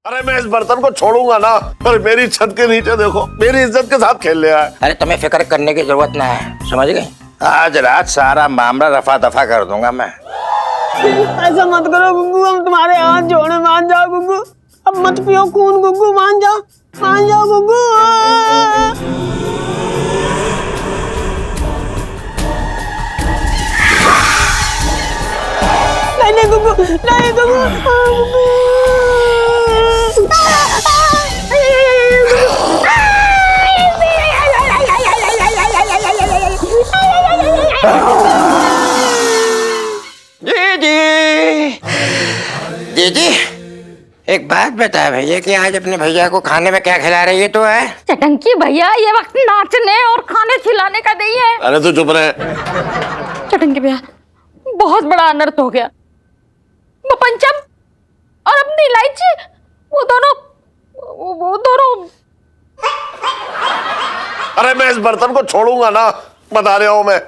अरे मैं इस बर्तन को छोड़ूंगा ना, पर मेरी छत के नीचे देखो, मेरी इज्जत के साथ खेल लिया है। अरे तुम्हें फिक्र करने की जरूरत ना है, समझ गए? आज रात सारा मामला रफा दफा कर दूंगा मैं। ऐसा मत करो गुग्गू, हम तुम्हारे हाथ जोड़े, मान जाओ गुग्गू। अब मत पियो खून गुग्गू, मान जाओ गुग्गू। नहीं गुग्गू, नहीं गुग्गू। जी एक बात बता भैया कि आज अपने भैया को खाने में क्या खिला रही है तो है? चटंकी भैया, ये वक्त नाचने और खाने खिलाने का नहीं है। अरे तू चुप रहे। चटंकी भैया, बहुत बड़ा अनर्थ हो गया। वो पंचम और अपनी इलायची, वो दोनों अरे मैं इस बर्तन को छोड़ूंगा ना, बता रहा हूं मैं।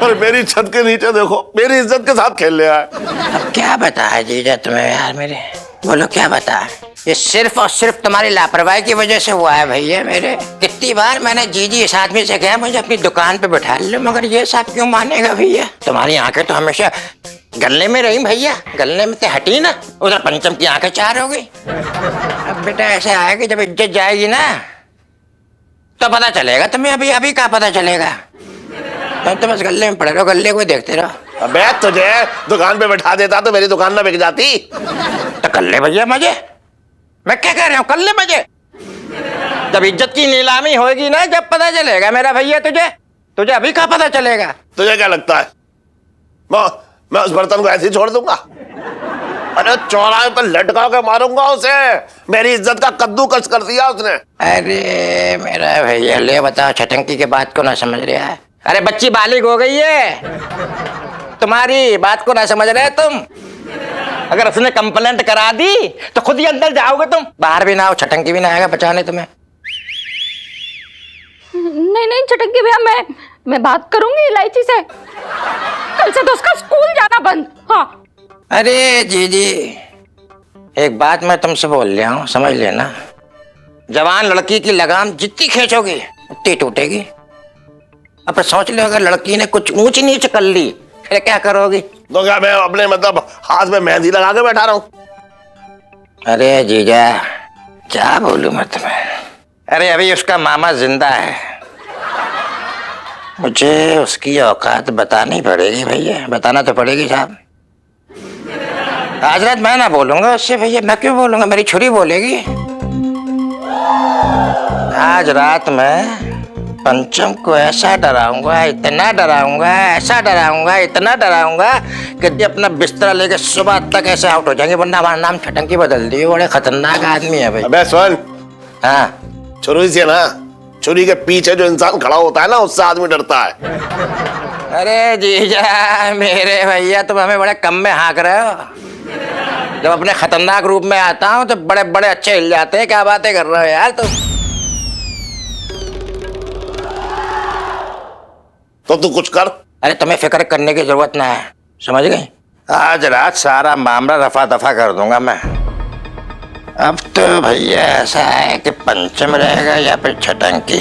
पर मेरी छत के नीचे देखो, मेरी इज्जत के साथ खेल लिया है। अब क्या बता है जीजा तुम्हें यार मेरे? बोलो क्या बता है? ये सिर्फ और सिर्फ तुम्हारी लापरवाही की वजह से हुआ है भैया मेरे। कितनी बार मैंने जीजी इस आदमी से कहा मुझे अपनी दुकान पे बैठा लो, मगर ये सब क्यों मानेगा भैया? तुम्हारी आंखें तो हमेशा गलने में रही भैया, गलने में तो हटी ना, उधर पंचम की आंखें चार हो गई। अब बेटा ऐसे आएगी, जब इज्जत जाएगी ना तो पता चलेगा तुम्हें। अभी क्या पता चलेगा? तो बस गले में पड़े रहो, गले को देखते रहो। अबे तुझे दुकान पे बैठा देता तो मेरी दुकान ना बिक जाती। तो कर ले भैया मजे, मैं क्या कह रहा हूँ, कर ले मजे। जब इज्जत की नीलामी होगी ना, जब पता चलेगा मेरा भैया तुझे अभी क्या पता चलेगा? तुझे क्या लगता है मैं उस बर्तन को ऐसे ही छोड़ दूंगा? अरे चौराहे पर लटका के मारूंगा उसे। मेरी इज्जत का कद्दूकस कर दिया उसने। अरे मेरा भैया ले बताओ, छटंकी के बात को ना समझ रहा है? अरे बच्ची बालिग हो गई है, तुम्हारी बात को ना समझ रहे तुम। अगर उसने कंप्लेंट करा दी तो खुद ही अंदर जाओगे तुम, बाहर भी ना आओ, छटंकी भी ना आएगा बचाने तुम्हें। नहीं चटंकी भैया, मैं बात करूंगी इलायची से। कल से तो उसका स्कूल जाना बंद। हाँ। अरे जीजी एक बात मैं तुमसे बोल रहा हूँ, समझ लेना। जवान लड़की की लगाम जितनी खींचोगी उतनी टूटेगी। अब सोच लो, अगर लड़की ने कुछ ऊंच नीच कर ली फिर क्या करोगी? तो क्या मैं अपने मतलब हाथ में मेहंदी लगा के बैठा रहा हूँ? अरे जीजा क्या बोलूं मैं तुम्हें। अरे अभी उसका मामा जिंदा है, मुझे उसकी औकात बतानी पड़ेगी भैया, बताना तो पड़ेगी साहब। आज रात मैं ना बोलूंगा उससे भैया, मैं क्यों बोलूंगा, मेरी छुरी बोलेगी। आज रात मैं पंचम को ऐसा डराऊंगा, इतना डराऊंगा, ऐसा डराऊंगा, इतना डराऊंगा कि अपना बिस्तर लेके सुबह तक ऐसे आउट हो जाएंगे, वरना हमारा नाम छटंकी बदल दिए। बड़े खतरनाक आदमी है भाई। अबे सुन, हाँ छुरी से ना, छुरी के पीछे जो इंसान खड़ा होता है ना, उससे आदमी डरता है। अरे जीजा मेरे भैया, तुम हमें बड़े कम में हाँक रहे हो। जब अपने खतरनाक रूप में आता हूँ तो बड़े बड़े अच्छे हिल जाते हैं। क्या बातें कर रहे हो यार तुम? तो तू कुछ कर। अरे तुम्हें फिक्र करने की जरूरत ना है, समझ गए? आज रात सारा मामला रफा दफा कर दूंगा मैं। अब तो भैया ऐसा है कि पंचम रहेगा या फिर छटंकी।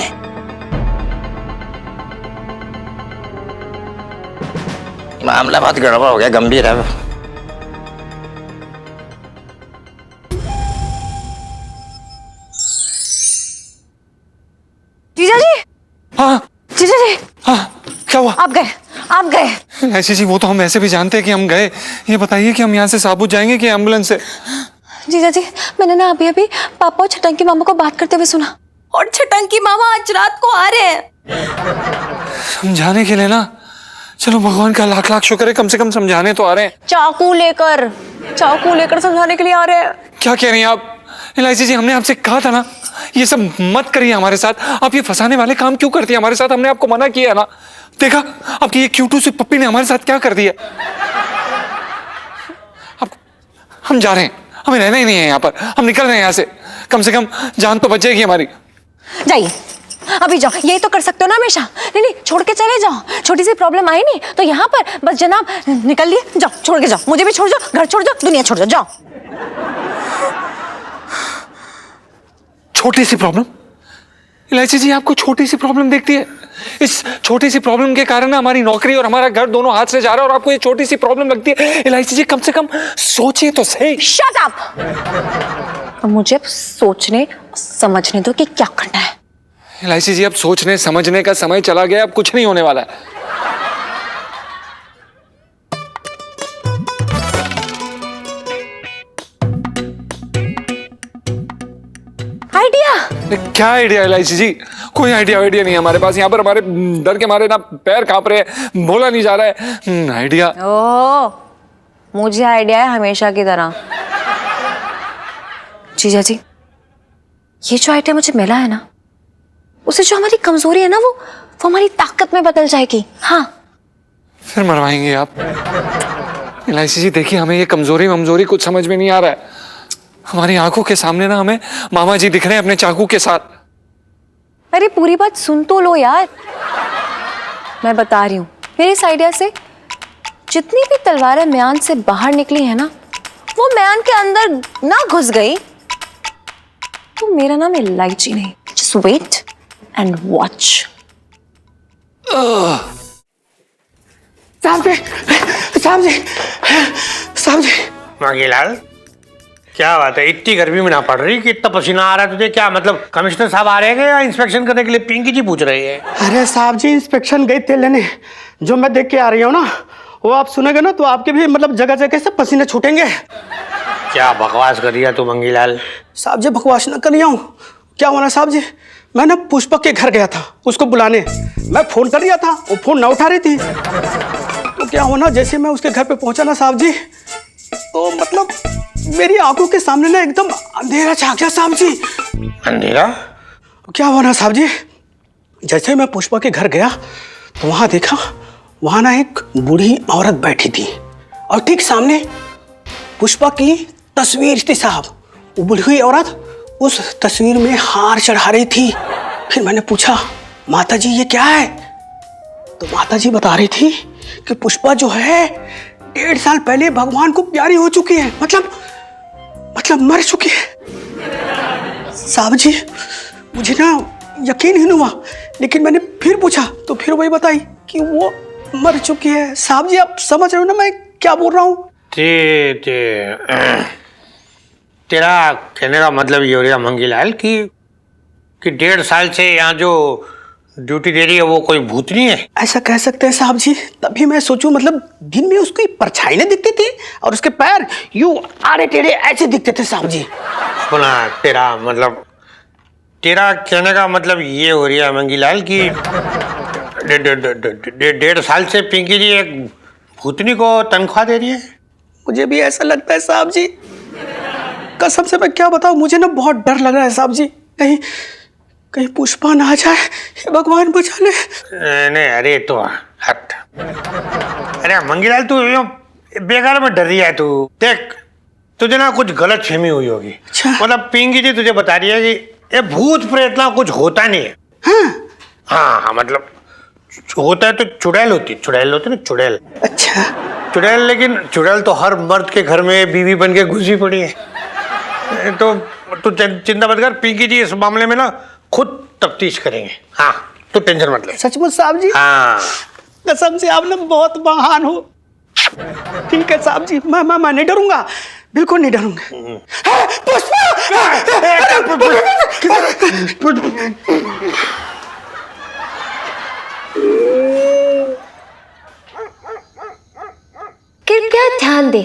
मामला बहुत गड़बड़ हो गया, गंभीर है। जीजा जी। हाँ जीजा जी। हाँ क्या हुआ? आप गए। ऐसी जी वो तो हम ऐसे भी जानते हैं कि हम गए। ये बताइए कि हम यहाँ से साबुत जाएंगे कि एम्बुलेंस से? जीजा जी, मैंने ना अभी पापा और छटंकी मामा को बात करते हुए सुना, और छटंकी मामा आज रात को आ रहे हैं समझाने के लिए ना। चलो भगवान का लाख लाख शुक्र है, कम से कम समझाने तो आ रहे हैं। चाकू लेकर समझाने के लिए आ रहे हैं। क्या कह रही हैं आप? इलायची जी हमने आपसे कहा था ना ये सब मत करिए हमारे साथ। आप ये फंसाने वाले काम क्यों करती है हमारे साथ? हमने आपको मना किया ना। देखा आपकी ये क्यूटू सी पप्पी ने हमारे साथ क्या कर दिया। अब हम जा रहे हैं, हमें रहना ही नहीं है यहाँ पर। हम निकल रहे हैं यहाँ से, कम से कम जान तो बचेगी हमारी। जाइए, अभी जाओ, यही तो कर सकते हो ना हमेशा। नहीं छोड़ के चले जाओ, छोटी सी प्रॉब्लम आई नहीं तो यहाँ पर बस जनाब निकल लिए। जाओ, छोड़ के जाओ, मुझे भी छोड़ जाओ, घर छोड़ जाओ, दुनिया छोड़ जाओ, जाओ। छोटी सी प्रॉब्लम, इलायची जी आपको छोटी सी प्रॉब्लम देखती है। इस छोटी सी प्रॉब्लम के कारण ना हमारी नौकरी और हमारा घर दोनों हाथ से जा रहा है और आपको ये छोटी सी प्रॉब्लम लगती है। इलायची जी कम से कम सोचिए तो सही। Shut up. अब मुझे सोचने समझने दो कि क्या करना है। इलायची जी अब सोचने समझने का समय चला गया, अब कुछ नहीं होने वाला है। आइडिया? क्या आइडिया इलायची जी? कोई आइडिया नहीं है हमारे पास। यहाँ पर हमारे डर के मारे ना पैर कांप रहे हैं, बोला नहीं जा रहा है। आइडिया? ओ, मुझे आइडिया है हमेशा की तरह। जीजा जी, ये जो आइडिया मुझे मिला है ना, उसे जो हमारी कमजोरी है ना वो हमारी ताकत में बदल जाएगी। हाँ, फिर मरवाएंगे आप? इलायची जी देखिए, हमें ये कमजोरी कुछ समझ में नहीं आ रहा है। हमारी आंखों के सामने ना हमें मामा जी दिख रहे हैं अपने चाकू के साथ। अरे पूरी बात सुन तो लो यार। मैं बता रही हूँ, मेरे इस आइडिया से जितनी भी तलवारें म्यान से बाहर निकली है ना, वो म्यान के अंदर ना घुस गई तो मेरा नाम इलायची नहीं। Just wait and watch. साहब जी मंगीलाल, क्या बात है, इतनी गर्मी में ना पड़ रही कि इतना पसीना आ रहा है तुझे? क्या मतलब कमिश्नर साहब आ रहे हैं या इंस्पेक्शन करने के लिए पिंकी जी पूछ रही है? अरे साहब जी, इंस्पेक्शन गई तेल लेने। जो मैं देख के आ रही हूँ ना, वो आप सुनेंगे ना तो आपके भी मतलब जगह जगह से पसीने छूटेंगे। क्या बकवास कर दिया तू मंगीलाल? साहब जी बकवास न कर रहा हूँ। क्या हुआ ना साहब जी, मैं ना पुष्पक के घर गया था उसको बुलाने। मैं फोन कर दिया था, वो फोन ना उठा रही थी। तो क्या हुआ ना, जैसे मैं उसके घर पे पहुंचा ना साहब जी, तो मतलब मेरी आंखों के सामने ना एकदम अंधेरा छा गया साहब जी। अंधेरा? क्या हुआ ना साहब जी, जैसे मैं पुष्पा के घर गया तो वहां देखा, वहां ना एक बूढ़ी औरत बैठी थी और ठीक सामने पुष्पा की तस्वीर थी साहब। वो बूढ़ी हुई औरत उस तस्वीर में हार चढ़ा रही थी। फिर मैंने पूछा, माता जी ये क्या है? तो माता जी बता रही थी कि पुष्पा जो है 1.5 साल पहले भगवान को प्यारी हो चुकी है, मतलब मर चुकी है। साहब जी मुझे ना यकीन ही नहीं हुआ, लेकिन मैंने फिर पूछा तो फिर वही बताई कि वो मर चुकी है। साहब जी आप समझ रहे हो ना मैं क्या बोल रहा हूँ? तेरा कहने का मतलब ये हो रहा मंगीलाल कि 1.5 साल से यहाँ जो ड्यूटी दे रही है वो कोई भूतनी है? ऐसा कह सकते हैं साहब जी। तभी मैं सोचूं, मतलब दिन में उसकी परछाई नहीं दिखती थी और उसके पैर यूं आड़े टेढ़े ऐसे दिखते थे साहब जी। सुना, तेरा कहने का मतलब ये हो रहा है मंगीलाल कि 1.5 साल से पिंकी जी एक भूतनी को तनख्वाह दे रही है? मुझे भी ऐसा लगता है साहब जी। कसम से मैं क्या बताऊं, मुझे ना बहुत डर लग रहा है साहब जी। कहीं पुष्पा ना आ जाए, हे भगवान बचा ले। नहीं अरे तो हट। अरे मंगीलाल तू बेकार में डर रही है तू। देख तुझे ना कुछ गलत फहमी हुई होगी। अच्छा। मतलब पिंकी जी तुझे बता रही है कि ये भूत प्रेत ना कुछ होता नहीं है। हाँ, मतलब होता है तो चुड़ैल होती ना, चुड़ैल। अच्छा। चुड़ैल, लेकिन चुड़ैल तो हर मर्द के घर में बीवी बन के घुसी पड़ी है। तो तू चिंता मत कर, पिंकी जी इस मामले में ना खुद तफ्तीश करेंगे। हाँ तो टेंशन मत ले। सचमुच साहब जी? हाँ कसम से आप ना बहुत महान हो। ठीक है साहब जी, मैं नहीं डरूंगा, बिल्कुल नहीं डरूंगा। कृपया ध्यान दे,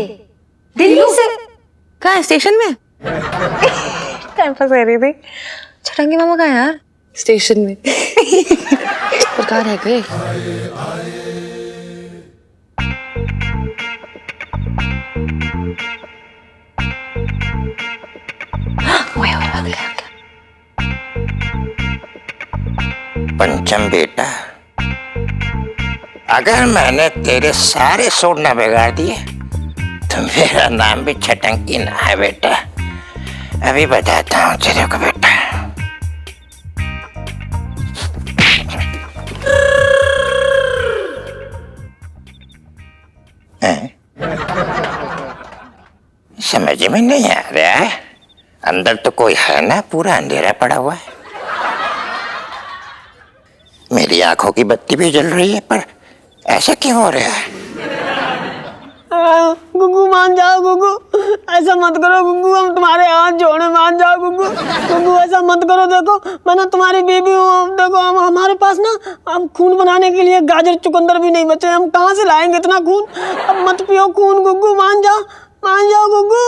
दिल्ली से कहाँ स्टेशन में टाइम पास कर रही थी। छटंगी मामा कहाँ यार? स्टेशन में। पर कहाँ रह गए? पंचम बेटा, अगर मैंने तेरे सारे सूट न बिगाड़ दिए तो मेरा नाम भी छटंकी ना है बेटा। अभी बताता हूँ तेरे को बेटा। समझ में नहीं आ रहा है? अंदर तो कोई है ना, पूरा अंधेरा पड़ा हुआ है। मेरी आंखों की बत्ती भी जल रही है, पर ऐसा क्यों हो रहा है? गुग्गू मान जाओ गुग्गू, ऐसा मत करो गुग्गू, हम तुम्हारे हाथ जोड़े, मान जाओ गुग्गू। गुग्गू ऐसा मत करो, देखो मैं ना तुम्हारी बीबी हूँ, देखो हमारे पास ना अब खून बनाने के लिए गाजर चुकंदर भी नहीं बचे, हम कहाँ से लाएंगे इतना खून? अब मत पियो खून गुग्गू, मान जाओ गुग्गू।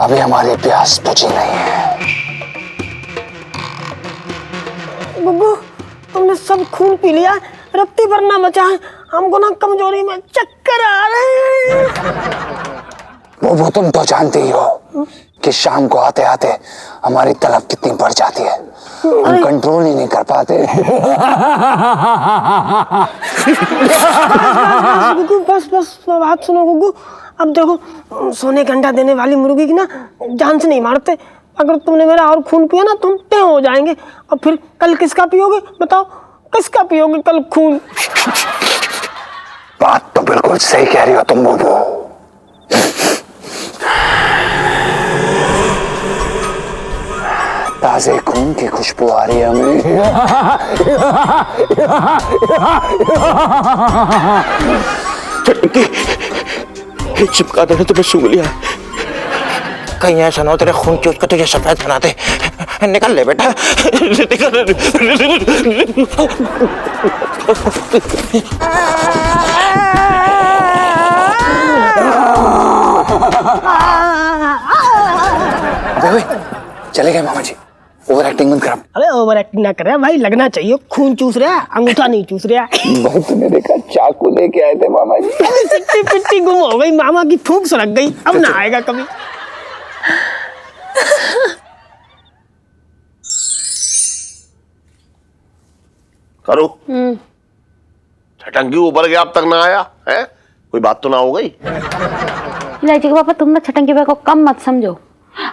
अभी हमारी प्यास बुझी नहीं है। गुग्गू तुमने सब खून पी लिया, रत्ती भर ना बचा है, हमको ना कमजोरी में चक्कर आ रहे हैं। वो तुम तो जानती ही हो कि शाम को आते आते हमारी तलब कितनी बढ़ जाती है, हम कंट्रोल ही नहीं कर पाते। गुग्गू बस बात सुनो गुग्गू, अब देखो सोने का अंडा देने वाली मुर्गी की ना जान से नहीं मारते, अगर तुमने मेरा और खून पिया ना तुम तय हो जाएंगे, और फिर कल किसका पियोगे बताओ, किसका पियोगे कल खून? बात तो बिल्कुल सही कह रही हो तुम बुबू। ताजे खून की खुशबू आ रही है हमें। चिपका देना तो मैं सूंघ लिया। कहीं ऐसा ना हो तेरे खून चूस कर तुझे सफेद बना दे। निकल ले बेटा, चले गए मामा जी, ओवर एक्टिंग मत कर। अरे ओवर एक्टिंग ना कर रहा भाई, लगना चाहिए, खून चूस रहा है, अंगूठा नहीं चूस रहा है। भाई तुमने देखा चाकू लेके आए थे मामा जी। पिट्टी पिट्टी गुम हो गई, मामा की फूंक सुलग गई, अब ना आएगा कभी। करो छटंकी ऊपर गया अब तक ना आया है, कोई बात तो ना हो गई? इलायची के पापा तुम ना छटंकी भाई को कम मत समझो,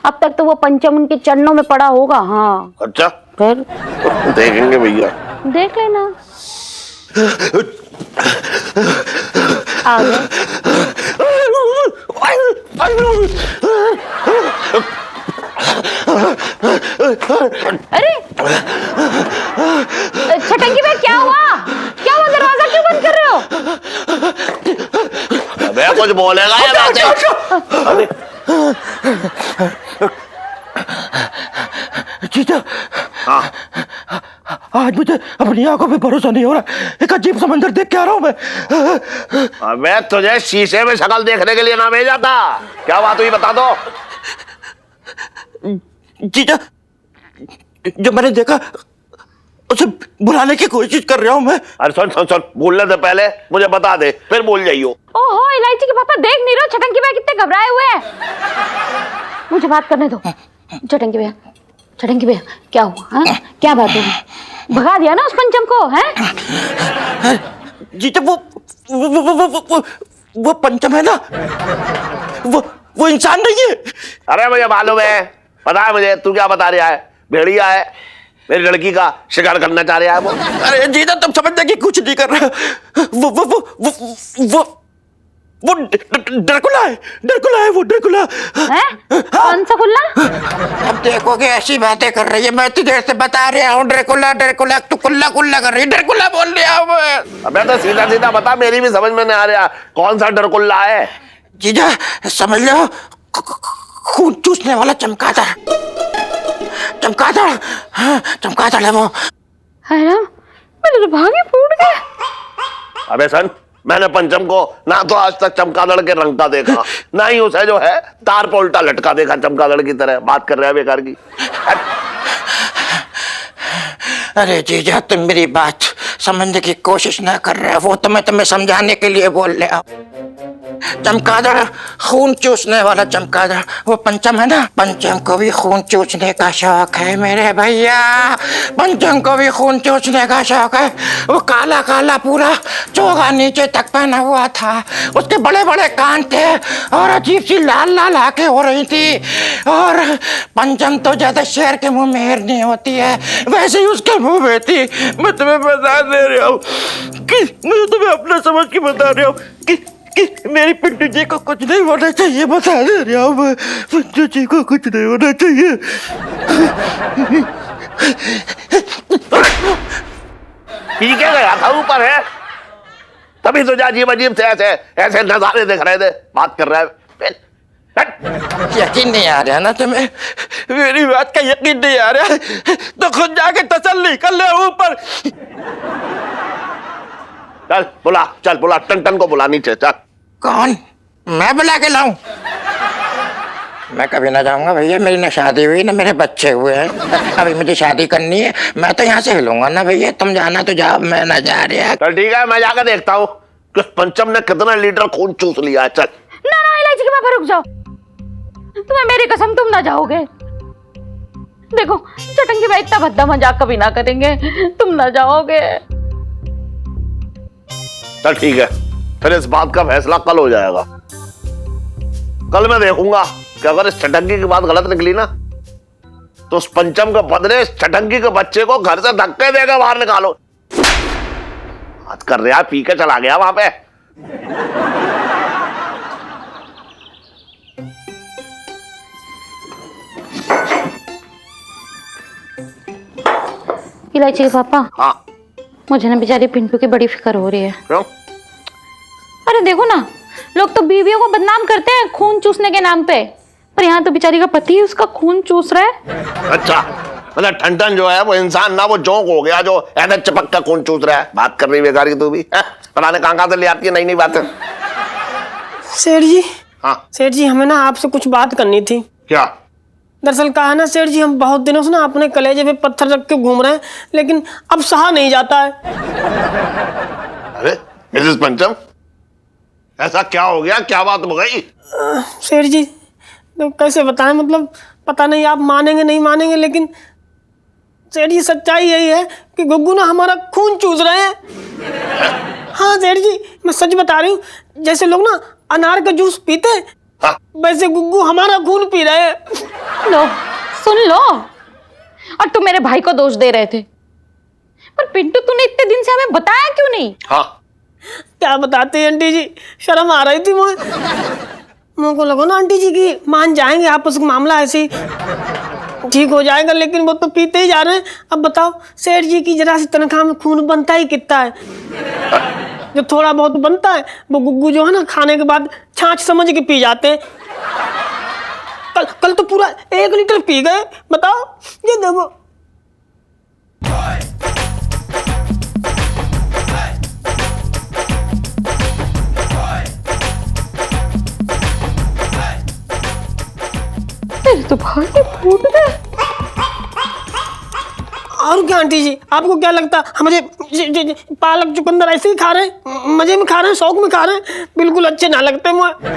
अब तक तो वो पंचम उनके चरणों में पड़ा होगा। हाँ अच्छा फिर देखेंगे भैया, देख लेना। आ गए। अरे छटंकी भाई क्या हुआ, दरवाजा क्यों बंद कर रहे हो? अबे कुछ बोलेगा या वैसे? जीजा, हाँ आज मुझे अपनी आंखों पे भरोसा नहीं हो रहा, एक अजीब सा मंजर देख के आ रहा हूं मैं। अबे तुझे शीशे में शक्ल देखने के लिए ना भेजा था, क्या बात हुई बता दो। जीजा, जब मैंने देखा उसे बुलाने की कोशिश कर रहा हूं मैं। अरे सुन बोलने से पहले मुझे बता दे, फिर बोल जाइयो। ओहो इलायची के पापा देख नहीं रहे छटंकी भाई कितने घबराए हुए हैं। मुझे बात करने दो। छटंकी भैया क्या हुआ? हाँ क्या बात हुई? भगा दिया ना उस पंचम को? हैं जीजा, वो पंचम है ना, वो इंसान नहीं है। अरे मुझे मालूम है, पता है मुझे, तू क्या बता रहा है? भेड़िया है, मेरी लड़की का शिकार करना चाह रहा है वो। अरे जीजा तुम समझने की कुछ नहीं कर रहा, वो ड्रैकुला है वो ड्रैकुला। कौन सा कुल्ला? अब देखोगे ऐसी बातें कर रही है, मैं तो देर से बता रहा हूँ ड्रैकुला तू कुल्ला कर रही है, ड्रैकुला बोल रहा हूँ मैं। अबे तो सीधा बता, मेरी भी समझ में नहीं आ रहा कौन सा ड्रैकुला है। जीजा समझ लो, खून चूसने वाला चमगादड़। चमगादड़, हाँ, चमगादड़ है वो। है ना, मेरे तो भागे फूट गए। अबे सन, मैंने पंचम को ना तो आज तक चमगादड़ के रंग का देखा, ना ही उसे जो है तार पर उल्टा लटका देखा चमगादड़ की तरह। बात कर रहा है बेकार की। अरे जीजा, तुम मेरी बात समझने की कोशिश ना कर रहे हो। वो तो मैं तुम्हें समझाने के लिए बोल रहा हूँ। चमगादड़, खून चूसने वाला चमगादड़, वो पंचम है ना, पंचम को भी खून चूसने का शौक है मेरे भैया। पंचम को भी खून चूसने का शौक है। वो काला काला पूरा चोगा नीचे तक पहना हुआ था, उसके बड़े बड़े कान थे और अजीब सी लाल लाल आंखें हो रही थी। और पंचम तो ज्यादा शेर के मुंह में हिरनी होती है, वैसे ही उसके मुंह में थी। मैं तुम्हें बता दे रहा हूँ कि मुझे तुम्हें अपना समझ के बता रहा हूँ कि मेरी पिंटू जी को कुछ नहीं होना चाहिए। बता दे रहा हूँ मैं, पिंटू जी को कुछ नहीं होना चाहिए। पी के गया था ऊपर है, तभी तो अजीब अजीब से ऐसे ऐसे नजारे देख रहे थे। बात कर रहा है। यकीन नहीं आ रहा ना तुम्हें? मेरी बात का यकीन नहीं आ रहा तो खुद जाके तसल्ली कर ले ऊपर। चल बुला, चल बुला, टन को बुला नीचे चल। कौन? मैं बुला के लाऊं? मैं कभी ना जाऊंगा भैया, मेरी ना शादी हुई ना मेरे बच्चे हुए हैं। अभी मुझे शादी करनी है, मैं तो यहाँ से हिलूंगा ना भैया। तुम जाना तो जाओ, मैं ना जा रहा। चल ठीक है, मैं जाकर देखता हूँ कि पंचम ने कितना लीटर खून चूस लिया है। चल। ना ना इलायची के बाबा रुक जाओ, तुम्हें मेरी कसम तुम ना जाओगे। देखो चटंगी भाई इतना भद्दा मजाक कभी ना करेंगे, तुम ना जाओगे। चल ठीक है, फिर इस बात का फैसला कल हो जाएगा। कल मैं देखूंगा कि अगर इस चटंगी की बात गलत निकली ना, तो उस पंचम के बदले इस चटंगी के बच्चे को घर से धक्के देकर बाहर निकालो। बात कर रहा, पी के चला गया वहां पे। इलायची के पापा, हाँ मुझे ना बेचारी पिंटू की बड़ी फिक्र हो रही है। क्यों? अरे देखो ना, लोग तो बीवियों को बदनाम करते हैं खून चूसने के नाम पे, पर यहाँ तो बेचारी का पति उसका खून चूस रहा है। अच्छा, मतलब ठंडन जो है वो इंसान ना, वो जोंक हो गया जो ऐसा चपक का खून चूस रहा है। बात कर रही बेकारी तू भी, पता नहीं कहाँ से ले आती है नई नई बातें। सेठ जी, हाँ सेठ जी, हमें ना आपसे कुछ बात करनी थी। क्या? दरअसल कहा ना सेठ जी, हम बहुत दिनों से ना अपने कलेजे पे पत्थर रख के घूम रहे हैं, लेकिन अब सहा नहीं जाता है। अरे मिसेस पंचम, ऐसा क्या हो गया, क्या बात हो गई? सेठ जी तो कैसे बताएं, मतलब पता नहीं आप मानेंगे नहीं मानेंगे, लेकिन सेठ जी सच्चाई यही है कि गुग्गू ना हमारा खून चूस रहे हैं। हाँ सेठ जी, मैं सच बता रही हूँ। जैसे लोग ना अनार का जूस पीते हैं, हाँ? वैसे गुग्गू हमारा खून पी रहे हैं। लो सुन लो, और तुम मेरे भाई को दोष दे रहे थे, पर पिंटू तूने इतने दिन से हमें बताया क्यों नहीं? हाँ क्या बताते हैं आंटी जी, शर्म आ रही थी मुझे। मेरे को लगा ना आंटी जी की मान जाएंगे, आपस का मामला ऐसे ही ठीक हो जाएगा, लेकिन वो तो पीते ही जा रहे हैं। अब बताओ सेठ जी की जरा सी तनख्वाह में खून बनता ही कितना है? जो थोड़ा बहुत बनता है वो गुग्गू जो है ना खाने के बाद छाछ समझ के पी जाते हैं। कल तो पूरा 1 लीटर पी गए। बताओ, ये देखो। तो भागे फूट गए। और क्या आंटी जी, आपको क्या लगता हमारे पालक चुकंदर ऐसे ही खा रहे हैं, मजे में खा रहे हैं, शौक में खा रहे हैं? बिल्कुल अच्छे ना लगते मुझे।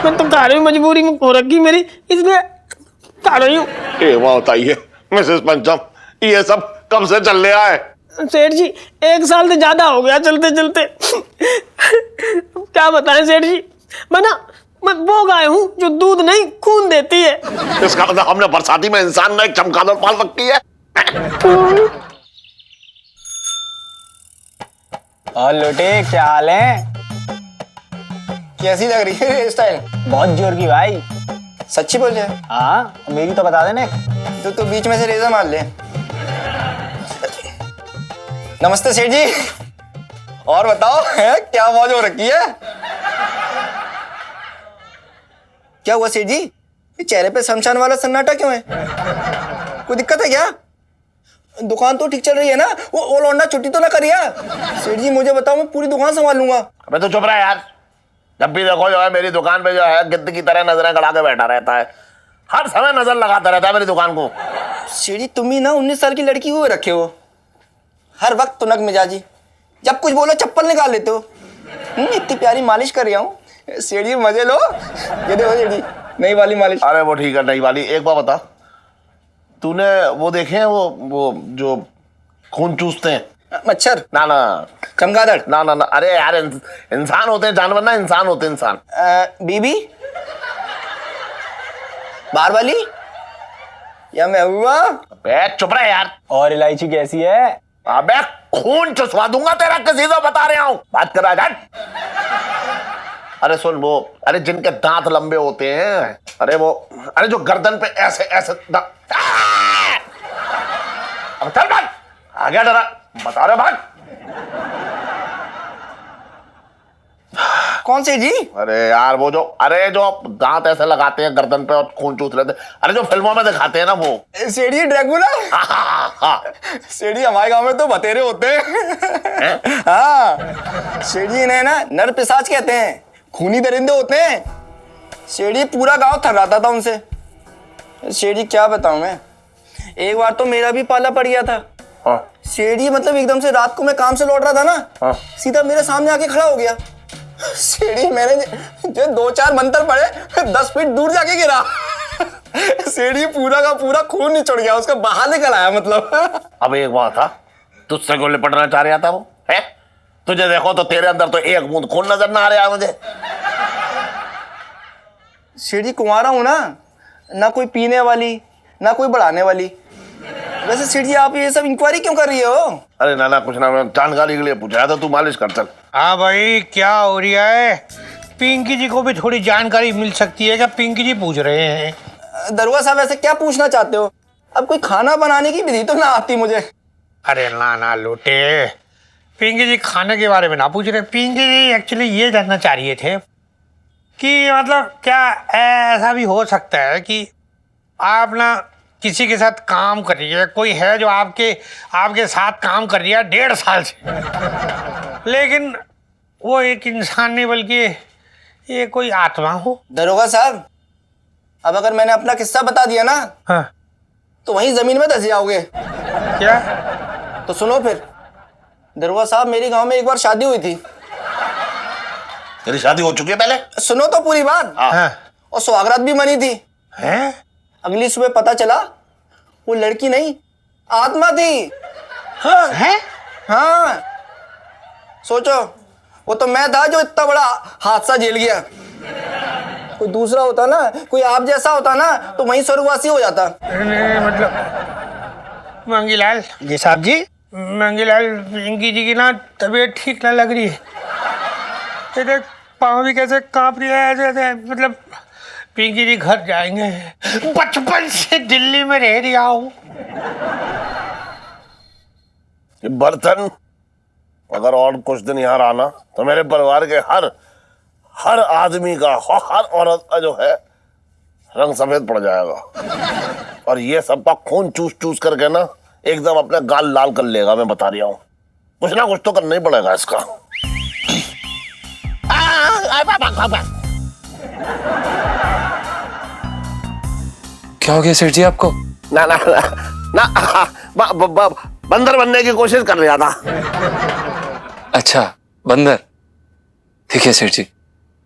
मैं तो खा रही हूँ, मजबूरी में हो रखी मेरी, इसलिए खा रही हूँ। बताइए मिसेस पंचम, ये सब कब से चल रहा है? सेठ जी 1 साल से ज्यादा हो गया चलते चलते। क्या बताएं सेठ जी, मैं वो गाय हूँ जो दूध नहीं खून देती है। इसका मतलब हमने बरसाती में इंसान ने एक चमगादड़ पाल रखी है। और लोटे, क्या हाल है? कैसी लग रही है हेयर स्टाइल? बहुत जोर की भाई। सच्ची बोल रहे? हाँ, मेरी तो बता देने। तो बीच में से रेजर मार ले। नमस्ते सेठ जी, और बताओ क्या मौज हो रखी है? क्या हुआ सेठ जी, चेहरे पे शमशान वाला सन्नाटा क्यों है? कोई दिक्कत है क्या? दुकान तो ठीक चल रही है ना? वो लौंडा छुट्टी तो ना करिए। सेठ जी मुझे बताओ, मैं पूरी दुकान संभाल लूंगा। अबे तो चुप रहा यार। जब भी देखो जो है मेरी दुकान पे जो है गिद्ध की तरह नजरें गड़ा के बैठा रहता है, हर समय नजर लगाता रहता है मेरी दुकान को। सेठ जी तुम ही ना 19 साल की लड़की हुए रखे हो, हर वक्त तुनक मिजाजी, जब कुछ बोलो चप्पल निकाल लेते हो। इतनी प्यारी मालिश कर रहा हूँ, सेठ जी मजे लो। ये देखो सेठ जी नई वाली मालिश। अरे वो ठीक है नई वाली। एक बार बता, तूने वो देखे हैं वो जो खून चूसते हैं? मच्छर? ना ना चमगादड़? ना ना ना, अरे यार इंसान होते हैं, जानवर ना, इंसान होते हैं इंसान। बीबी? बार वाली? या मैं हुआ? अबे चुप रहा यार। और इलायची कैसी है? अबे खून चुसवा दूंगा तेरा, किसी से बता रहा हूं, बात कर रहा है। अरे सुन वो, अरे जिनके दांत लंबे होते हैं, अरे वो, अरे जो गर्दन पे ऐसे ऐसे अब चल भाग, आ गया डरा, बता रहे भाग। कौन से जी? अरे यार वो जो, अरे जो दांत ऐसे लगाते हैं गर्दन पे और खून चूस लेते हैं, अरे जो फिल्मों में दिखाते हैं ना वो। सेठ जी ड्रैकुला? सेठ जी हमारे गांव में तो बतेरे होते हैं। हाँ सेठ जी इन्हें ना नर पिशाच कहते हैं, खूनी दरिंदे होते हैं। सेठ जी पूरा गांव थर्राता था उनसे। सेठ जी क्या बताऊं मैं, एक बार तो मेरा भी पाला पड़ गया था। हाँ। सेठ जी मतलब एकदम से रात को मैं काम से लौट रहा था ना, हाँ। सीधा मेरे सामने आके खड़ा हो गया। सेठ जी मैंने जो 2-4 मंत्र पढ़े 10 फीट दूर जाके गिरा। सेठ जी पूरा का पूरा खून निचड़ गया, उसका बाहर निकल आया मतलब। अब एक बात था, तुझसे को लिपटना चाह रहा था वो है? तुझे देखो तो तेरे अंदर तो एक बूंद खून नजर ना आ रहा है मुझे। सेठ जी कुंवारा हूं ना कोई पीने वाली ना कोई बढ़ाने वाली। वैसे सेठ जी आप ये सब इंक्वायरी क्यों कर रही हो? अरे ना ना कुछ ना, मैं जानकारी के लिए पूछा था, तू मालिश कर चल। हाँ भाई क्या हो रहा है? पिंकी जी को भी थोड़ी जानकारी मिल सकती है क्या? पिंकी जी पूछ रहे हैं। दरोगा साहब ऐसे क्या पूछना चाहते हो? अब कोई खाना बनाने की विधि तो ना आती मुझे। अरे ना लोटे, पिंकी जी खाने के बारे में ना पूछ रहे। पिंकी जी एक्चुअली ये जानना चाह रहे थे कि मतलब क्या ऐसा भी हो सकता है कि आप ना किसी के साथ काम कर रही है, कोई है जो आपके साथ काम कर रही है 1.5 साल से, लेकिन वो एक इंसान नहीं बल्कि ये कोई आत्मा हो? दरोगा साहब अब अगर मैंने अपना किस्सा बता दिया ना, हाँ। तो वहीं जमीन में धस जाओगे। क्या? तो सुनो फिर। दरोगा साहब मेरे गांव में एक बार शादी हुई थी। तेरी शादी हो चुकी है पहले? सुनो तो पूरी बात। हाँ। और सुहागरात भी मनी थी। हैं? अगली सुबह पता चला वो लड़की नहीं आत्मा थी। हाँ। हैं? हाँ सोचो, वो तो मैं था जो इतना बड़ा हादसा झेल गया। कोई दूसरा होता ना, कोई आप जैसा होता ना, तो वहीं स्वर्गवासी हो जाता। मतलब मंगीलाल जी साहब जी, मंगीलाल पिंकी जी की ना तबीयत ठीक ना लग रही है। ये देख पाँव भी कैसे कांप रही है ऐसे, मतलब पिंकी जी घर जाएंगे। बचपन से दिल्ली में रह रहा हूँ। ये बर्तन अगर और कुछ दिन यहाँ रहा ना, तो मेरे परिवार के हर आदमी का, हर औरत का जो है रंग सफेद पड़ जाएगा, और ये सबका खून चूस चूस करके ना एकदम अपने गाल लाल कर लेगा। मैं बता रहा हूँ, कुछ ना कुछ तो करना ही पड़ेगा इसका। क्या हो गया सेठ जी आपको? ना ना ना, बंदर बनने की कोशिश कर रहा था। अच्छा बंदर, ठीक है सेठ जी।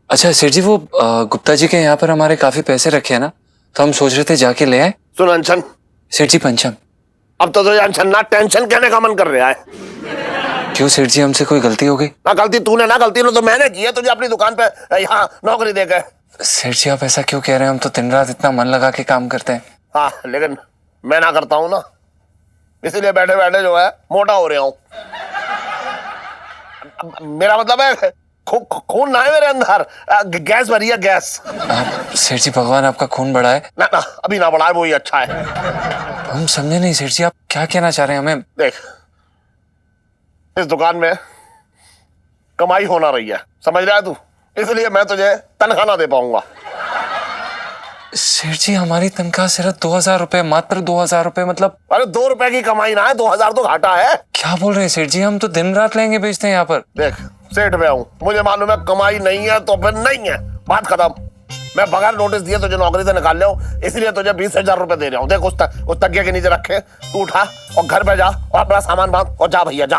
अच्छा सेठ जी, वो गुप्ता जी के यहाँ पर हमारे काफी पैसे रखे हैं ना, तो हम सोच रहे थे जाके ले आए। सुन अनशन। सेठ जी पंचम। अब तो अनशन ना टेंशन कहने का मन कर रहा है। क्यों सेठ जी, हमसे कोई गलती हो गई? ना गलती तूने, ना गलती तो मैंने की है तुझे अपनी दुकान पे यहाँ नौकरी देकर। सेठ जी आप ऐसा क्यों कह रहे हैं? हम तो दिन रात इतना मन लगा के काम करते हैं। हाँ लेकिन मैं ना करता हूँ ना, इसीलिए बैठे बैठे जो है मोटा हो रहा हूँ। मेरा मतलब है खून ना है मेरे अंदर, गैस भरी है गैस। सेठ जी भगवान आपका खून बढ़ाए। ना ना अभी ना बढ़ाए, वो ही अच्छा है। हम समझे नहीं सेठ जी, आप क्या कहना चाह रहे हैं हमें? देख, इस दुकान में कमाई होना रही है, समझ रहा है तू, इसलिए मैं तुझे तनख्वाह ना दे पाऊंगा। सेठ जी हमारी तनख्वाह सिर्फ 2000 रुपए, मात्र 2000 रुपए, मतलब अरे 2 रुपए की कमाई ना है, 2000 तो घाटा है। क्या बोल रहे हैं सेठ जी, हम तो दिन रात लहंगे बेचते हैं यहाँ पर। देख सेठ मैं हूँ, मुझे मालूम है कमाई नहीं है तो फिर नहीं है, बात खत्म। मैं बगैर नोटिस दिए तुझे नौकरी से निकाल रहा हूँ, इसलिए तुझे 20,000 रुपए दे रहा हूँ। देख उस तकिया के नीचे रखे, तू उठा और घर पे जा और अपना सामान बांध और जा भैया जा।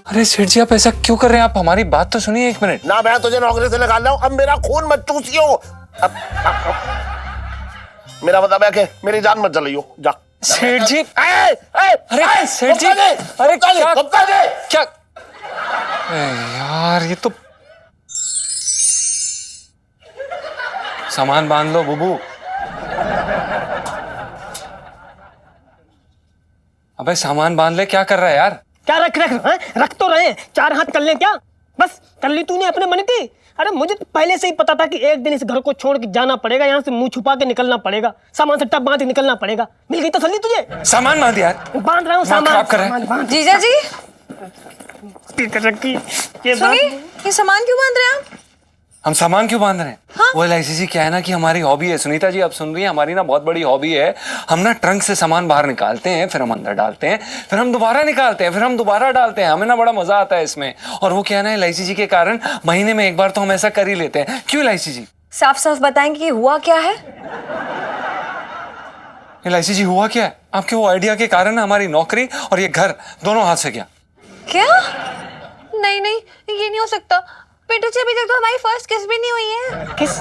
अरे सेठ जी आप ऐसा क्यों कर रहे हैं, आप हमारी बात तो सुनिए 1 मिनट। ना मैं तुझे नौकरी से निकाल रहा हूँ, अब मेरा खून मत चूसियो। अब मेरा मतलब है कि मेरी जान मत जलियो, जा। सेठ जी अरे सेठ जी, अरे क्या यार, ये तो सामान बांध लो बुबू। अबे सामान बांध ले, क्या कर रहा है यार? क्या रख रख तो रहे, 4 हाथ कर ले क्या? बस कर ली तूने अपने मन की। अरे मुझे तो पहले से ही पता था कि एक दिन इस घर को छोड़ के जाना पड़ेगा, यहाँ से मुंह छुपा के निकलना पड़ेगा, सामान से टप बांध के निकलना पड़ेगा। मिल गई तसल्ली तुझे? सामान बांध यार। बांध रहा हूँ खराब सामान। कर रहा है। बांध। जीजा जी ये सुनिए, ये सामान क्यों बांध रहे हैं आप? हम सामान क्यों बांध रहे हैं? हाँ? वो LIC जी क्या है ना कि हमारी हॉबी है, सुनीता जी आप सुन रही हैं, हमारी ना बहुत बड़ी हॉबी है। हम ना ट्रंक से सामान बाहर निकालते हैं, फिर हम अंदर डालते हैं, फिर हम दोबारा निकालते हैं, फिर हम दोबारा डालते हैं। हमें ना बड़ा मजा आता है इसमें। और वो क्या है ना LIC जी के कारण महीने में 1 बार तो हम ऐसा कर ही लेते हैं। क्यों LIC जी? साफ साफ बताएंगे कि हुआ क्या है? LIC जी हुआ क्या है? आपके वो आइडिया के कारण हमारी नौकरी और ये घर दोनों हाथ से गया। क्या? नहीं नहीं, ये नहीं हो सकता। बेटा जी अभी तक तो हमारी फर्स्ट किस भी नहीं हुई है। किस?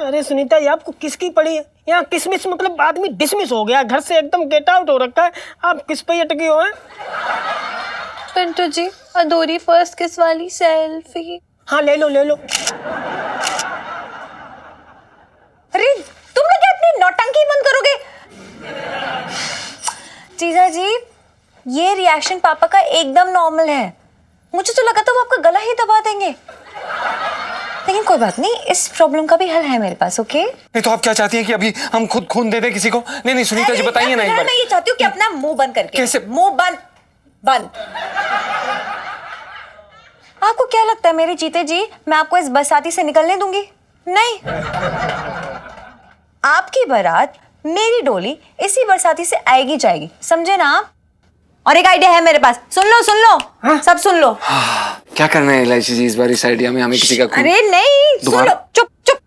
अरे सुनीता ये आपको किसकी पड़ी है? यहाँ किसमिस मतलब आदमी डिसमिस हो गया, घर से एकदम गेट आउट हो रखा है, आप किस पे अटकी हो हैं? पिंटू जी अधूरी फर्स्ट किस वाली सेल्फी। हाँ ले लो ले लो। अरे तुम लोग क्या अपनी नौटंकी बंद करोगे? जीजा जी ये रिएक्शन पापा का एकदम नॉर्मल है। मुझे तो लगा था वो आपका गला ही दबा देंगे, लेकिन कोई बात नहीं, इस प्रॉब्लम का भी हल है मेरे पास। ओके नहीं तो आप क्या चाहती हैं कि अभी हम खुद खून दे दें किसी को? नहीं नहीं सुनीता जी बताइए ना एक बार। मैं ये चाहती हूँ कि अपना मुंह बंद करके। कैसे? मुंह बंद बंद। आपको क्या लगता है मेरे जीते जी मैं आपको इस बरसाती से निकलने दूंगी? नहीं, आपकी बारात मेरी डोली इसी बरसाती से आएगी जाएगी, समझे ना आप? और एक आइडिया है मेरे पास, सुन लो सुन लो। हाँ? सब सुन लो। क्या करना है LIC जी इस बार इस आइडिया में? हमें किसी का खून? अरे नहीं सुन लो, चुप चुप।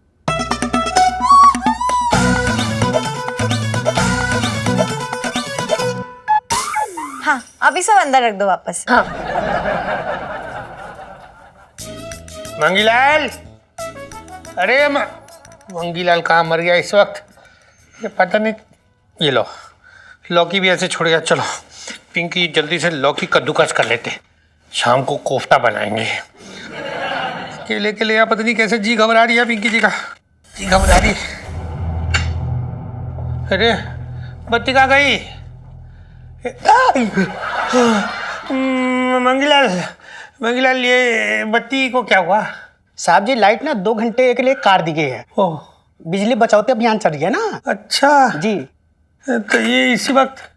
हाँ अभी सब अंदर रख दो वापस। हाँ मंगीलाल, अरे मंगीलाल कहाँ मर गया इस वक्त? ये पता नहीं। ये लो, लौकी भी ऐसे छोड़ गया। चलो पिंकी जल्दी से लौकी कद्दूकस कर लेते, शाम को कोफ्ता बनाएंगे। केले के लिए पता नहीं कैसे जी घबरा रही है पिंकी जी का, जी घबरा रही है। अरे बत्ती कहाँ गई? मंगीलाल मंगीलाल ये बत्ती को क्या हुआ? साहब जी लाइट ना 2 घंटे के लिए काट दी गई है। ओह बिजली बचाओते अभियान चल रही है ना। अच्छा जी। तो ये इसी वक्त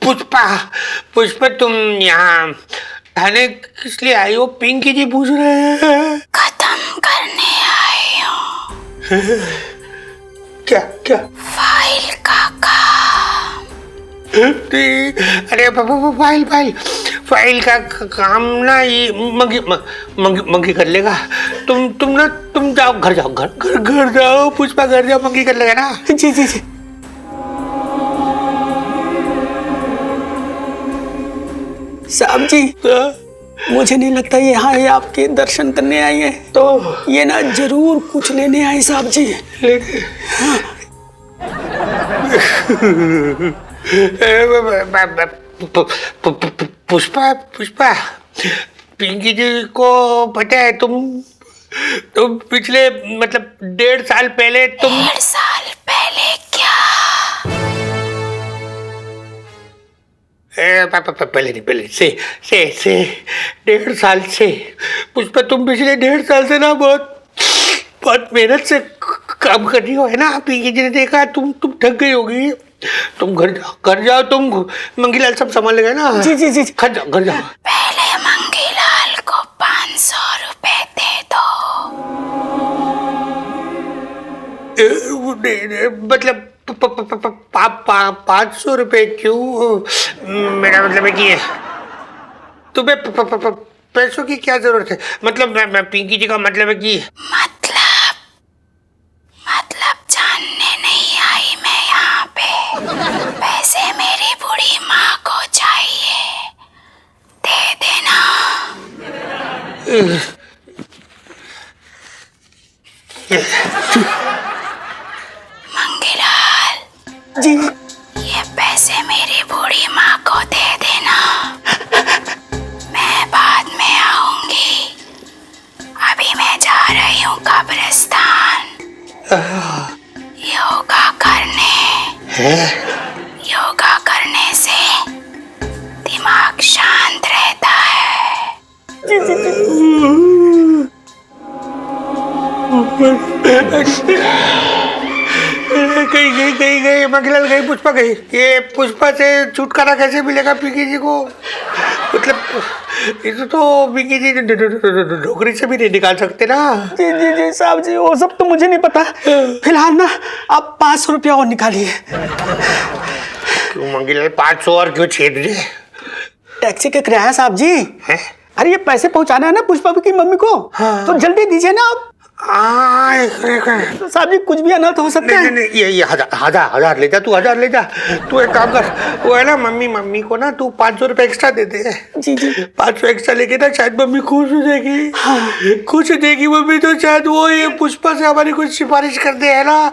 पुष्पा पुष्पा तुम यहाँ थाने किस लिए आई हो? पिंकी जी पूछ रहे हैं। खत्म करने आई हूँ। क्या क्या? फाइल का काम। अरे फाइल फाइल फाइल का काम ना ये मंगी कर लेगा। तुम जाओ घर जाओ, घर जाओ पुष्पा, घर जाओ, मंगी कर लेगा ना। जी जी जी। साहब जी मुझे नहीं लगता ये यहाँ ये आपके दर्शन करने आई है, तो ये ना जरूर कुछ लेने आई साहब जी। हाँ। पुष्पा पुष्पा पिंकी जी को पता है तुम तुम पिछले मतलब 1.5 साल पहले तुम 1.5 साल पहले क्या? पहले नहीं, पहले से 1.5 साल से पुष्पा, तुम पिछले 1.5 साल से ना बहुत मेहनत से काम कर रही हो, है ना? पिंकी जी ने देखा तुम थक गई होगी, तुम घर जाओ, तुम मंगीलाल सब संभाल लेगा ना। जी जी जी घर जाओ। पहले मंगीलाल को 500 रुपए दे दो। मतलब 500 रुपए क्यों? मेरा मतलब है कि तुम्हें पैसों की क्या जरूरत है? मतलब मैं पिंकी जी का मतलब है कि मतलब जानने नहीं आई मैं यहाँ पे। पैसे मेरी बूढ़ी माँ को चाहिए, दे देना। मंगीलाल जी, ये पैसे मेरी बूढ़ी माँ को दे देना, मैं बाद में आऊंगी। अभी मैं जा रही हूँ कब्रिस्तान योगा करने से दिमाग शांत रहता है। गई मंगीलाल गई, पुष्पा गई। ये पुष्पा से छुटकारा कैसे मिलेगा पिंकी जी को? मतलब इसे तो पिंकी जी नौकरी से भी नहीं निकाल सकते ना। जी जी जी साहब जी, वो सब तो मुझे नहीं पता। फिलहाल ना आप 500 रुपया और निकालिए। क्यों मंगीलाल 500 और क्यों छेद दे? टैक्सी का किराया साहब जी। हैं? अरे ये पैसे पहुंचाना है ना पुष्पा की मम्मी को। हाँ। तो जल्दी दीजिए ना आप। तो साहब जी कुछ भी अनर्थ हो सकता है। नहीं, ये हजार ले जा, तू 1000 ले जा। तू एक काम कर, वो है ना मम्मी को ना तू 500 रुपए एक्स्ट्रा दे दे। जी जी 500 एक्स्ट्रा लेके ना शायद मम्मी खुश हो जाएगी। हाँ। खुश हो जाएगी मम्मी तो शायद वो ये पुष्पा से हमारी कुछ सिफारिश कर दे, है ना?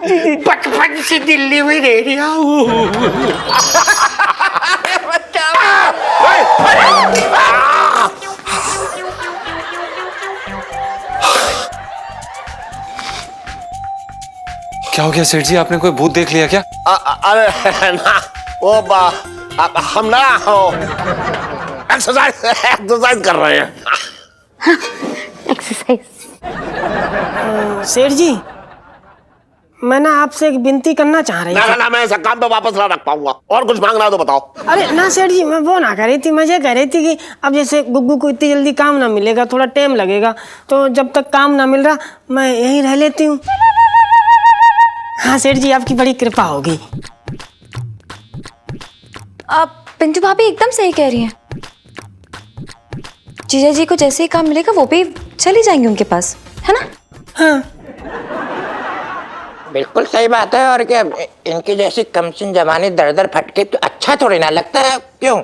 बचपन से दिल्ली में रह रही क्या हो गया सेठ जी, आपने कोई भूत देख लिया क्या? अरे ना वो हम ना एक्सरसाइज कर रहे हैं। एक्सरसाइज। सेठ जी, मैं ना आपसे एक विनती करना चाह रही थी। ना मैं ऐसा काम पे वापस ना रख पाऊंगा। और कुछ मांगना हो तो बताओ। अरे ना सेठ जी, मैं वो ना कह रही थी, मैं ये कह रही थी कि अब जैसे गुग्गू को इतनी जल्दी काम ना मिलेगा, थोड़ा टाइम लगेगा, तो जब तक काम ना मिल रहा मैं यहीं रह लेती हूँ। हाँ सेठ जी, आपकी बड़ी कृपा होगी। अब पिंटू भाभी एकदम सही कह रही हैं। जीजा जी को जैसे ही काम मिलेगा वो भी चली जाएंगे उनके पास, है ना? हाँ बिल्कुल सही बात है। और क्या, इनकी जैसी कमसिन जवानी दर दर फटके तो अच्छा थोड़ी ना लगता है, क्यों?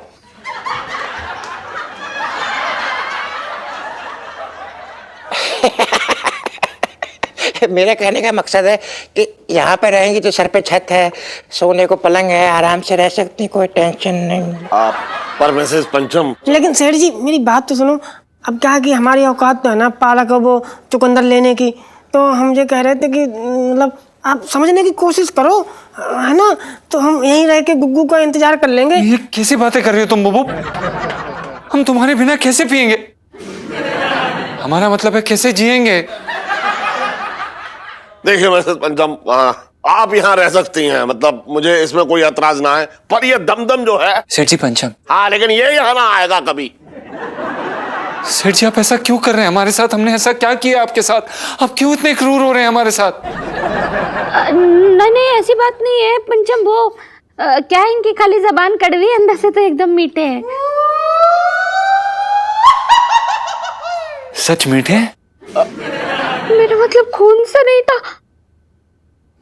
मेरे कहने का मकसद है कि यहाँ पे रहेंगी तो सर पे छत है, सोने को पलंग है, आराम से रह सकती, कोई टेंशन नहीं। पर मिसेस पंचम, लेकिन सेठ जी मेरी बात तो सुनो। अब क्या है कि हमारी औकात तो है ना पालक वो चुकंदर लेने की, तो हम ये कह रहे थे कि मतलब आप समझने की कोशिश करो, है ना? तो हम यहीं रह के गुग्गू का इंतजार कर लेंगे। ये कैसी बातें कर रही हो तुम बुबू? हम तुम्हारे बिना कैसे पिएंगे? हमारा मतलब है कैसे जिएंगे? देखिए मिसेस पंचम, आप यहाँ रह सकती हैं, मतलब मुझे इसमें कोई एतराज ना है, पर ये दमदम जो है। सेठ जी पंचम। हाँ, लेकिन ये यहाँ ना आएगा कभी। सेठ जी आप ऐसा क्यों कर रहे हैं हमारे साथ? हमने ऐसा क्या किया आपके साथ? आप क्यों इतने क्रूर हो रहे हैं हमारे साथ? नहीं ऐसी बात नहीं है पंचम। वो क्या है, इनकी खाली जबान कड़वी है, अंदर से तो एकदम मीठे हैं। सच मीठे? मेरा मतलब खून से नहीं था,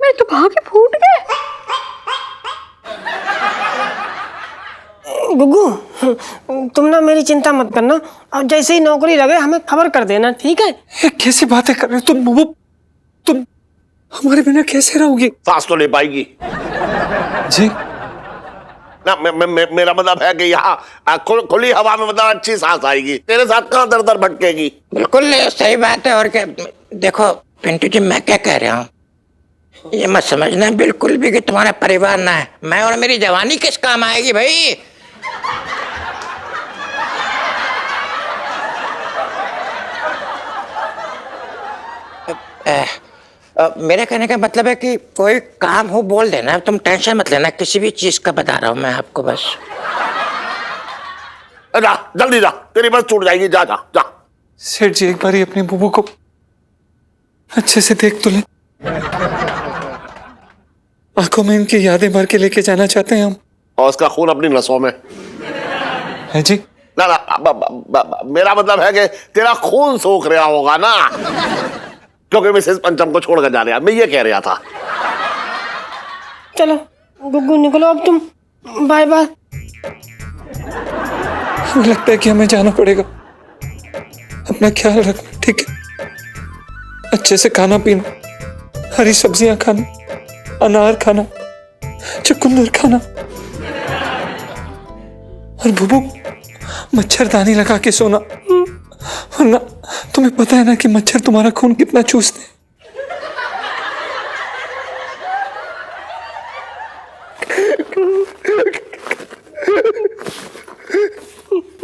मेरे तो भागे फूट गए। गुग्गू तुम ना मेरी चिंता मत करना, और जैसे ही नौकरी लगे हमें खबर कर देना, ठीक है? ये कैसी बातें कर रहे हो तुम बुबू? तुम हमारे बिना कैसे रहोगी? सांस तो ले पाएगी। जी ना मेरा मतलब है कि यहाँ खुली हवा में मतलब अच्छी सांस आएगी, तेरे साथ कहाँ दर दर भटकेगी। बिल्कुल सही बात है। और क्या, देखो पिंटू जी मैं क्या कह रहा हूँ, ये मत समझना बिल्कुल भी कि तुम्हारा परिवार ना है, मैं और मेरी जवानी किस काम आएगी भाई। मेरे कहने का मतलब है कि कोई काम हो बोल देना, तुम टेंशन मत लेना, किसी भी चीज का बता रहा हूँ मैं आपको बस। जा जल्दी जा, तेरी बस छूट जाएगी, जा जा जा। सेठ जी एक बार अपनी बुबू को अच्छे से देख तो ले, आंखों में इनकी यादें भर के लेके जाना चाहते हैं हम। और उसका खून अपनी नसों में है जी। ना मेरा मतलब है कि तेरा खून सोख रहा होगा ना, क्योंकि मिसेस पंचम को छोड़कर जा रहा, मैं ये कह रहा था। चलो गुग्गू निकलो अब तुम, बाय बाय। हमें लगता है कि हमें जाना पड़ेगा, अपना ख्याल रखना ठीक है, अच्छे से खाना पीना, हरी सब्जियां खाना, अनार खाना, चुकंदर खाना, और बुबू मच्छरदानी लगा के सोना, वरना तुम्हें पता है ना कि मच्छर तुम्हारा खून कितना चूसते हैं।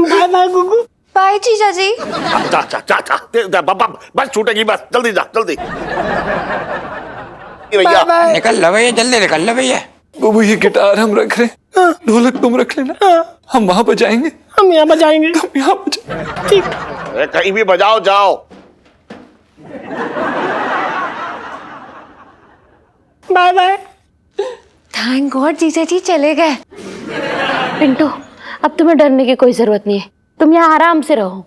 Bye bye गुग्गू। बाय जीजा जी। जा जा जा जा, बस छूटेगी, बस जल्दी जा जल्दी। भैया निकल लो भैया, जल्दी निकल लो भैया। बुबू ये गिटार हम रख रहे, ढोलक तुम रख लेना, हम वहां बजाएंगे, हम यहाँ बजाएंगे। हम यहाँ बजाएंगे। ठीक। कहीं भी बजाओ जाओ। Bye bye. थैंक गॉड जीजा जी चले गए। पिंटू अब तुम्हें डरने की कोई जरूरत नहीं है, तुम यहाँ आराम से रहो।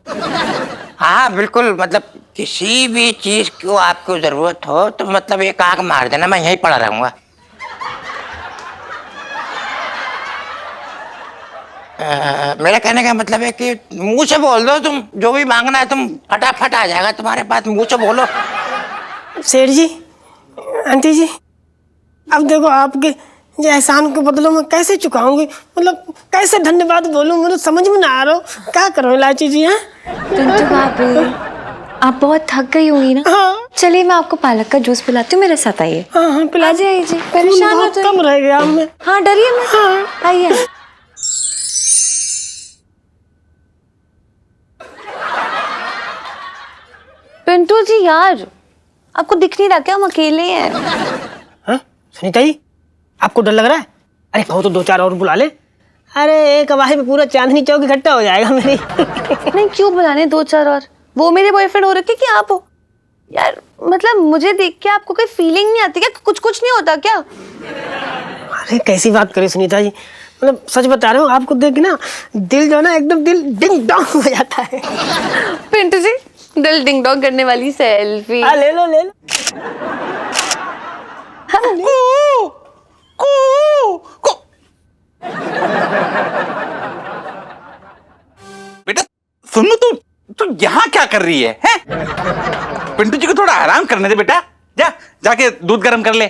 हाँ बिल्कुल, मतलब किसी भी चीज को आपको जरूरत हो तो मतलब एक आंख मार देना, मैं यहीं पड़ा रहूंगा। मेरा कहने का मतलब है कि मुंह से बोल दो, तुम जो भी मांगना है तुम फटाफट आ जाएगा तुम्हारे पास, मुंह से बोलो। सेठ जी, आंटी जी, अब देखो आपके ये एहसान के बदलों में कैसे चुकाऊंगी, मतलब कैसे धन्यवाद बोलूं, मुझे समझ में ना आ रहा हो, क्या करो इलायची जी। हैं पिंटू भाभी आप बहुत थक गई होंगी ना। हाँ चलिए मैं आपको पालक का जूस पिलाती हूँ, मेरे साथ आइए। हाँ हाँ पिला आ जाइए जी, परेशान हो कम रह गया हमें। हाँ डरिए मत, आइए। पिंटू जी यार आपको दिख नहीं रहा क्या, हम अकेले हैं। हाँ सुनीता जी, आपको डर लग रहा है? अरे कहो तो दो चार और बुला ले। अरे एक अवाही में पूरा चांदनी चौक इकट्ठा हो जाएगा मेरी। नहीं क्यों बुलाने दो चार और, वो मेरे बॉयफ्रेंड हो रखे कि आप हो यार, मतलब मुझे देख के आपको कोई फीलिंग नहीं आती क्या, कुछ नहीं होता क्या? अरे कैसी बात करे सुनीता जी, मतलब सच बता रहा हूँ, आपको देख के ना दिल जो है ना एकदम दिल डिंग डोंग हो जाता है। पिंटू जी दिल डिंग डोंग करने वाली सेल्फी। ले लो ले लो। बेटा सुनो, तू यहाँ क्या कर रही है? पिंटू जी को थोड़ा आराम करने दे बेटा, जाके दूध गर्म कर ले।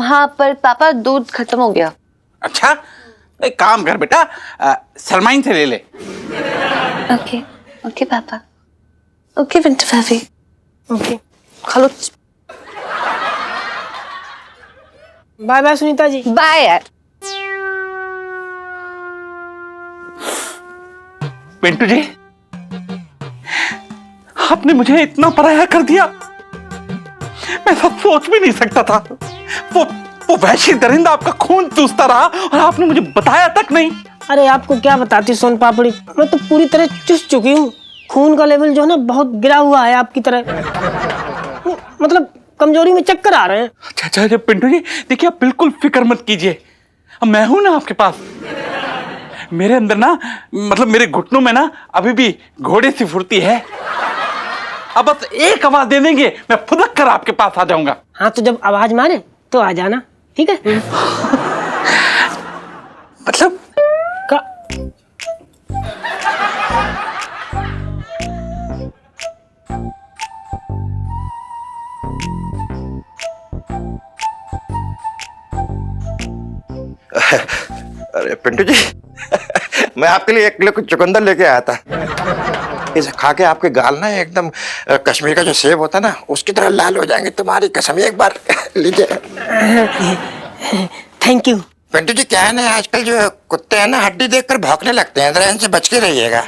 हाँ पर पापा दूध खत्म हो गया। अच्छा एक काम कर बेटा, सरमाइन से ले ले। ओके ओके पापा, ओके पिंटू भाभी, ओके खा लो। Bye bye Sunita ji. Bye यार। पिंटू जी आपने मुझे इतना पराया कर दिया, मैं सब सोच भी नहीं सकता था। वो वैश्य दरिंदा आपका खून चूसता रहा और आपने मुझे बताया तक नहीं। अरे आपको क्या बताती सोन पापड़ी, मैं तो पूरी तरह चुस चुकी हूँ, खून का लेवल जो है ना बहुत गिरा हुआ है आपकी तरह, मतलब कमजोरी में चक्कर आ रहे हैं। अच्छा पिंटू जी देखिए, आप बिल्कुल फिक्र मत कीजिए, मैं हूं ना आपके पास। मेरे अंदर ना, मतलब मेरे घुटनों में ना अभी भी घोड़े सी फुर्ती है। अब बस एक आवाज दे देंगे, मैं फुदक कर आपके पास आ जाऊंगा। हाँ तो जब आवाज मारे तो आ जाना, ठीक है? मतलब का अरे पिंटू जी मैं आपके लिए 1 किलो कुछ चुकंदर लेके आया था। इसे खा के आपके गाल ना एकदम कश्मीर का जो सेब होता है ना उसकी तरह लाल हो जाएंगे, तुम्हारी कसम। एक बार लीजिए। Thank you. पिंटू जी क्या है ना, आजकल जो कुत्ते हैं ना हड्डी देखकर भौंकने लगते हैं, जरा इनसे बच के रहिएगा,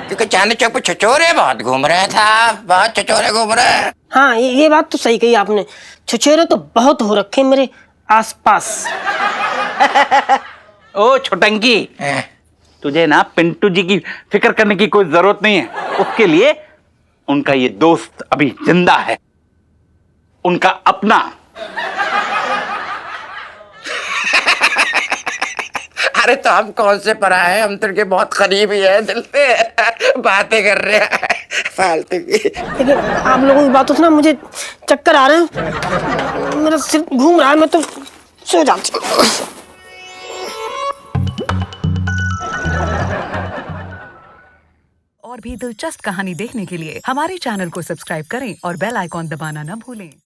क्योंकि चांदनी चौक पे छछोरे बहुत घूम रहे था, बहुत छछोरे घूम रहे हैं। हाँ ये बात तो सही कही आपने, छुछेरे तो बहुत हो रखे मेरे आसपास। ओ छोटंकी, तुझे ना पिंटू जी की फिक्र करने की कोई जरूरत नहीं है। उसके लिए उनका ये दोस्त अभी जिंदा है, उनका अपना। अरे तो हम कौन से पराए हैं, हम तो उनके बहुत करीबी है, दिल से बातें कर रहे हैं फालतू की। लेकिन आप लोगों की बातों से ना मुझे चक्कर आ रहे हैं, मेरा सिर घूम रहा है, मैं तो सो जाती हूँ। और भी दिलचस्प कहानी देखने के लिए हमारे चैनल को सब्सक्राइब करें और बेल आइकॉन दबाना न भूलें।